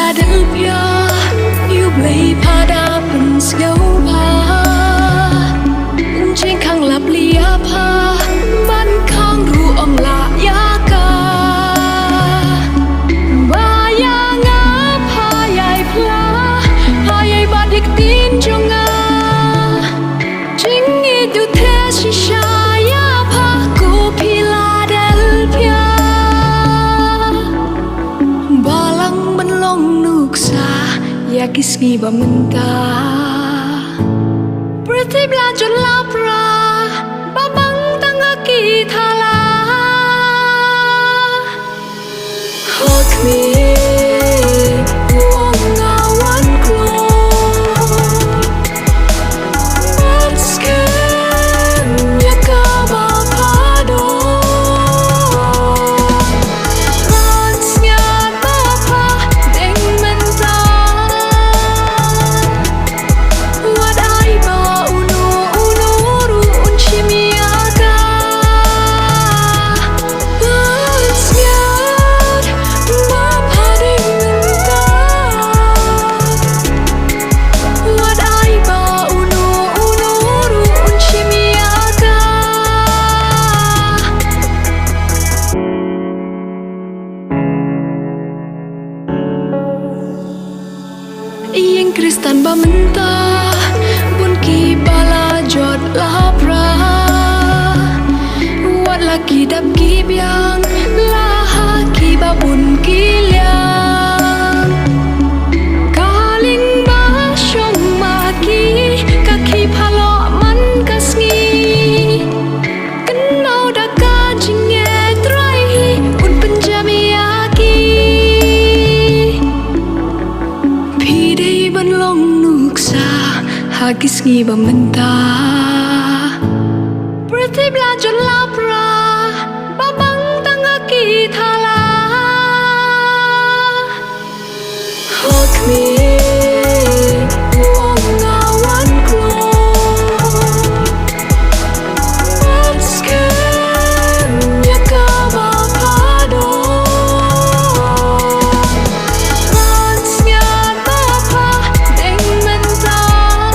Philadelphia yêu play pada pensiapa trên khang lap lia pa ban khang ru om la ya ka bayang apa yai pla pa yai badik tin jonga jing itu the shisha ya pa ku Philadelphia balang benlong nuksa ya kisngi ba menta berarti belajar lapra babang tangga kita lah hold me uang ngawan Matskan ya kabapado Ransngat bapa deng mental Wat ai ba uno ru unchimiaka Ransngat bapa deng mental Wat ai ba uno ru unchimiaka Iyeng Kristan ba menta bun ki bala jot lapra wat laki dap ki biang laha ki ba bun ki liang kaling ba syong ma ki kaki phalo man kasngi kenau da ka jinge trai un penjami aki Pidei benlong nuksa hagis ngi ba menta berarti belajar lapra babang tangga kita lah hold me uang ngawan Matskan ya kabapado Ransngat bapa deng mental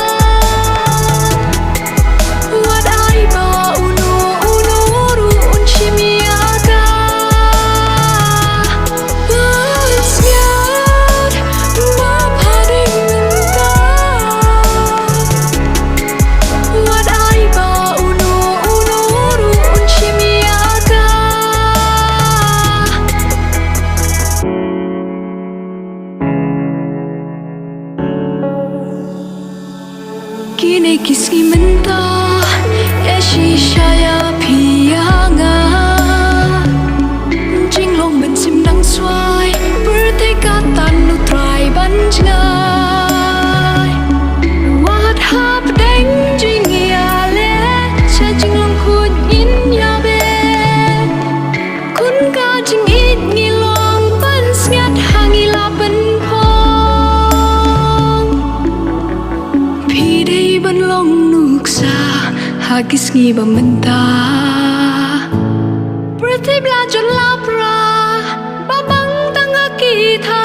Wat ai ba uno ru unchimiaka Ransngat bapa deng mental Wat ai ba uno ru unchimiaka Kini kisngi menta ya shisha ya pianga Jinglong ben sim nang swai berarti katan nu trai ban ngai Wat hap deng jing ya le cha jinglong khut in ya be kun ka jing it ngilong ban sngat hangi la ben phong Pidei benlong nuksa hagis ngi ba menta berarti belajar lapra babang tangga kita